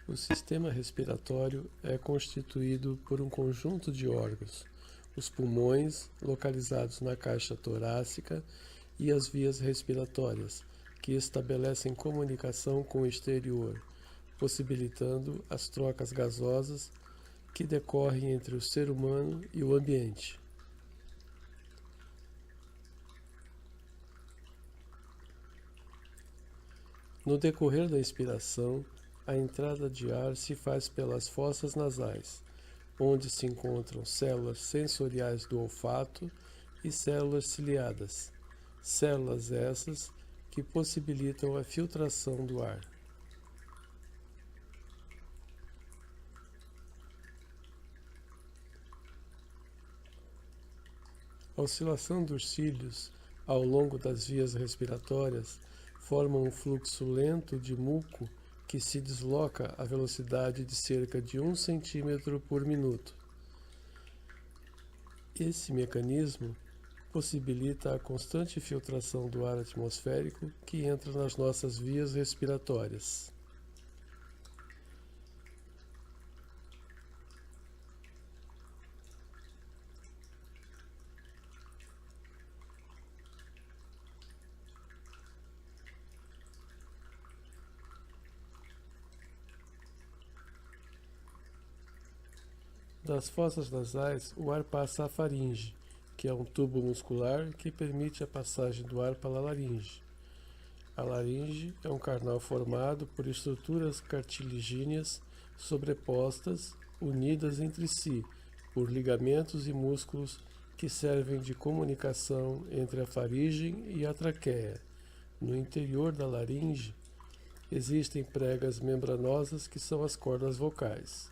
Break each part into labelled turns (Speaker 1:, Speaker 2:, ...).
Speaker 1: O sistema respiratório é constituído por um conjunto de órgãos: os pulmões, localizados na caixa torácica, e as vias respiratórias, que estabelecem comunicação com o exterior, possibilitando as trocas gasosas que decorrem entre o ser humano e o ambiente. No decorrer da inspiração, a entrada de ar se faz pelas fossas nasais, onde se encontram células sensoriais do olfato e células ciliadas, células essas que possibilitam a filtração do ar. A oscilação dos cílios ao longo das vias respiratórias forma um fluxo lento de muco que se desloca à velocidade de cerca de 1 cm por minuto. Esse mecanismo possibilita a constante filtração do ar atmosférico que entra nas nossas vias respiratórias. Das fossas nasais, o ar passa à faringe, que é um tubo muscular que permite a passagem do ar pela laringe. A laringe é um canal formado por estruturas cartilagináneas sobrepostas, unidas entre si por ligamentos e músculos que servem de comunicação entre a faringe e a traqueia. No interior da laringe existem pregas membranosas que são as cordas vocais.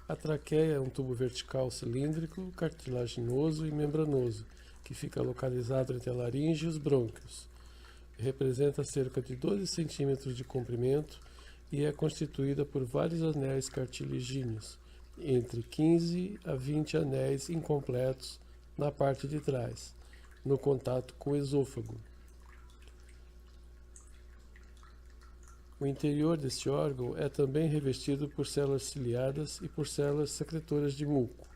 Speaker 1: A traqueia é um tubo vertical cilíndrico, cartilaginoso e membranoso, que fica localizado entre a laringe e os brônquios. Representa cerca de 12 cm de comprimento e é constituída por vários anéis cartilagíneos, entre 15 a 20 anéis incompletos na parte de trás, no contato com o esôfago. O interior deste órgão é também revestido por células ciliadas e por células secretoras de muco.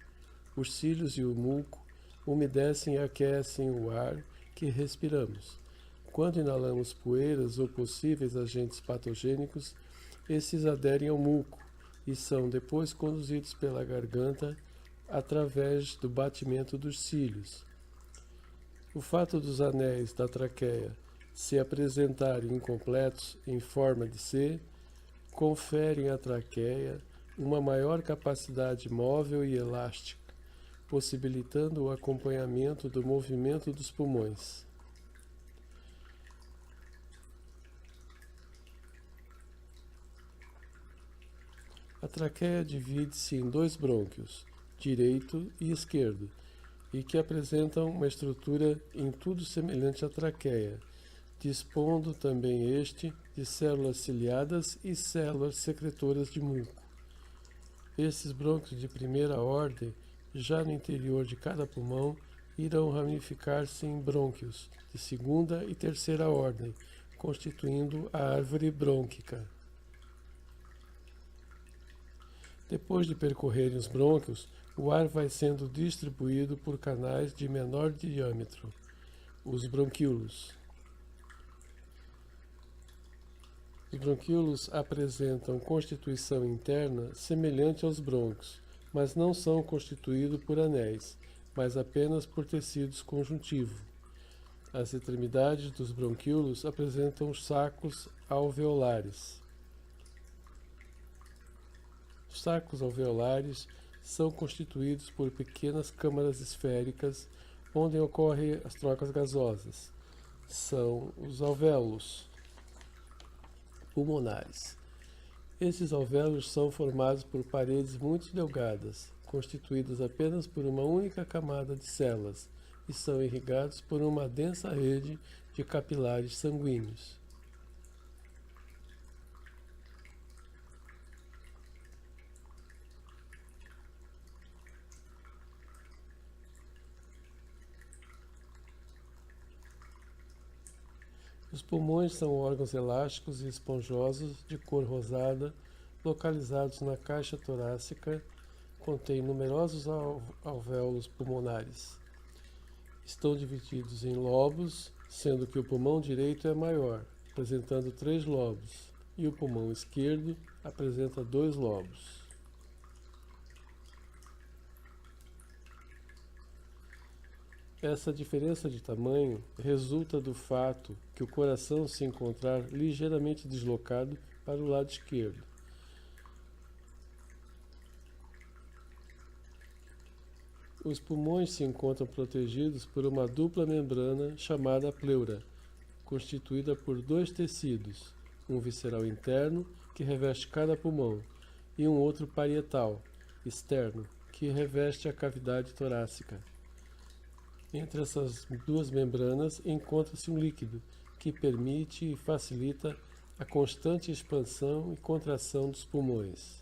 Speaker 1: Os cílios e o muco umedecem e aquecem o ar que respiramos. Quando inalamos poeiras ou possíveis agentes patogênicos, esses aderem ao muco e são depois conduzidos pela garganta através do batimento dos cílios. O fato dos anéis da traqueia se apresentarem incompletos em forma de C, conferem à traqueia uma maior capacidade móvel e elástica, possibilitando o acompanhamento do movimento dos pulmões. A traqueia divide-se em dois brônquios, direito e esquerdo, e que apresentam uma estrutura em tudo semelhante à traqueia, dispondo também este de células ciliadas e células secretoras de muco. Esses brônquios de primeira ordem, já no interior de cada pulmão, irão ramificar-se em brônquios de segunda e terceira ordem, constituindo a árvore brônquica. Depois de percorrerem os brônquios, o ar vai sendo distribuído por canais de menor diâmetro, os bronquíolos. Os bronquíolos apresentam constituição interna semelhante aos brônquios, mas não são constituídos por anéis, mas apenas por tecidos conjuntivos. As extremidades dos bronquíolos apresentam sacos alveolares. Os sacos alveolares são constituídos por pequenas câmaras esféricas onde ocorrem as trocas gasosas. São os alvéolos pulmonares. Esses alvéolos são formados por paredes muito delgadas, constituídas apenas por uma única camada de células, e são irrigados por uma densa rede de capilares sanguíneos. Os pulmões são órgãos elásticos e esponjosos de cor rosada, localizados na caixa torácica, contêm numerosos alvéolos pulmonares. Estão divididos em lobos, sendo que o pulmão direito é maior, apresentando 3 lobos, e o pulmão esquerdo apresenta 2 lobos. Essa diferença de tamanho resulta do fato que o coração se encontrar ligeiramente deslocado para o lado esquerdo. Os pulmões se encontram protegidos por uma dupla membrana chamada pleura, constituída por 2 tecidos, um visceral interno, que reveste cada pulmão, e um outro parietal, externo, que reveste a cavidade torácica. Entre essas 2 membranas encontra-se um líquido, que permite e facilita a constante expansão e contração dos pulmões.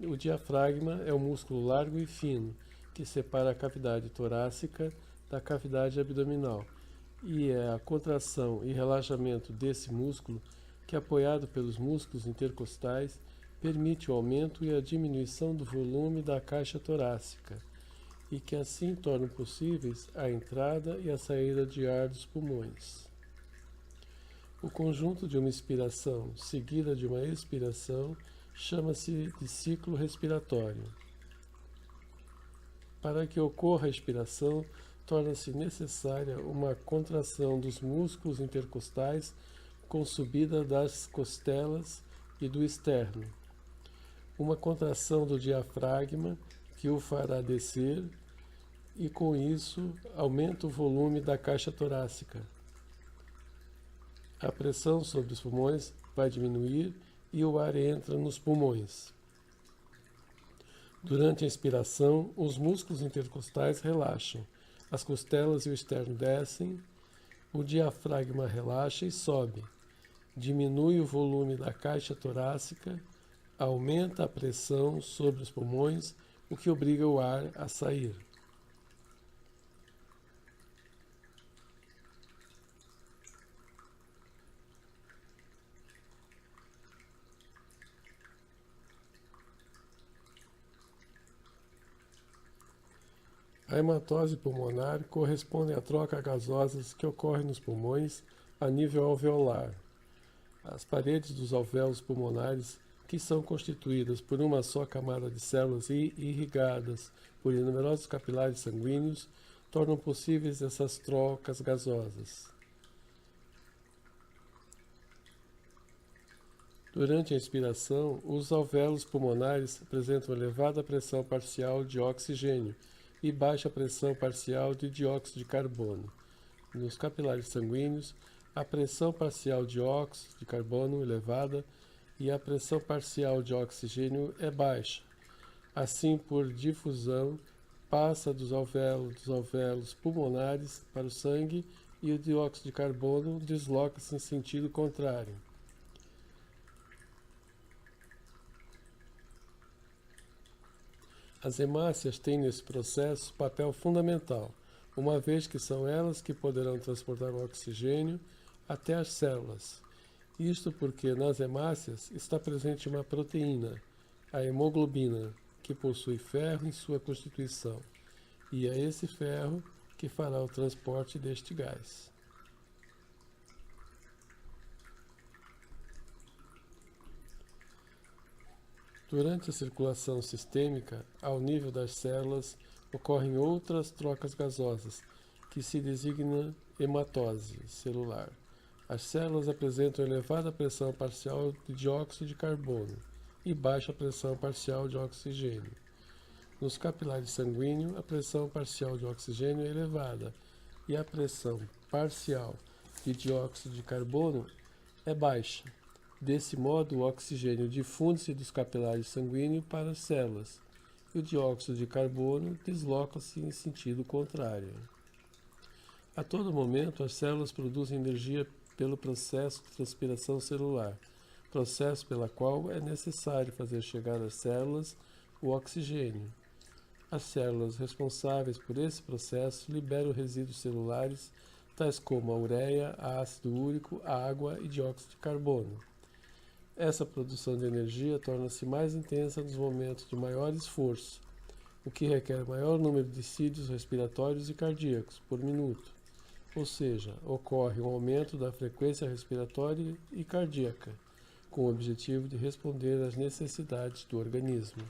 Speaker 1: O diafragma é um músculo largo e fino, que separa a cavidade torácica da cavidade abdominal, e é a contração e relaxamento desse músculo que, apoiado pelos músculos intercostais, permite o aumento e a diminuição do volume da caixa torácica, e que assim tornam possíveis a entrada e a saída de ar dos pulmões. O conjunto de uma inspiração seguida de uma expiração chama-se de ciclo respiratório. Para que ocorra a expiração, torna-se necessária uma contração dos músculos intercostais com subida das costelas e do externo, uma contração do diafragma que o fará descer e, com isso, aumenta o volume da caixa torácica. A pressão sobre os pulmões vai diminuir e o ar entra nos pulmões. Durante a inspiração, os músculos intercostais relaxam, as costelas e o externo descem, o diafragma relaxa e sobe, diminui o volume da caixa torácica, aumenta a pressão sobre os pulmões, o que obriga o ar a sair. A hematose pulmonar corresponde à troca gasosas que ocorre nos pulmões a nível alveolar. As paredes dos alvéolos pulmonares, que são constituídas por uma só camada de células irrigadas por numerosos capilares sanguíneos, tornam possíveis essas trocas gasosas. Durante a inspiração, os alvéolos pulmonares apresentam elevada pressão parcial de oxigênio e baixa pressão parcial de dióxido de carbono. Nos capilares sanguíneos, a pressão parcial de óxido de carbono elevada e a pressão parcial de oxigênio é baixa. Assim, por difusão, passa dos alvéolos pulmonares para o sangue e o dióxido de carbono desloca-se em sentido contrário. As hemácias têm nesse processo papel fundamental, uma vez que são elas que poderão transportar o oxigênio até as células. Isto porque nas hemácias está presente uma proteína, a hemoglobina, que possui ferro em sua constituição, e é esse ferro que fará o transporte deste gás. Durante a circulação sistêmica, ao nível das células, ocorrem outras trocas gasosas, que se designa hematose celular. As células apresentam elevada pressão parcial de dióxido de carbono e baixa pressão parcial de oxigênio. Nos capilares sanguíneos, a pressão parcial de oxigênio é elevada e a pressão parcial de dióxido de carbono é baixa. Desse modo, o oxigênio difunde-se dos capilares sanguíneos para as células e o dióxido de carbono desloca-se em sentido contrário. A todo momento, as células produzem energia pelo processo de transpiração celular, processo pela qual é necessário fazer chegar às células o oxigênio. As células responsáveis por esse processo liberam resíduos celulares, tais como a ureia, ácido úrico, água e dióxido de carbono. Essa produção de energia torna-se mais intensa nos momentos de maior esforço, o que requer maior número de cílios respiratórios e cardíacos por minuto, ou seja, ocorre um aumento da frequência respiratória e cardíaca, com o objetivo de responder às necessidades do organismo.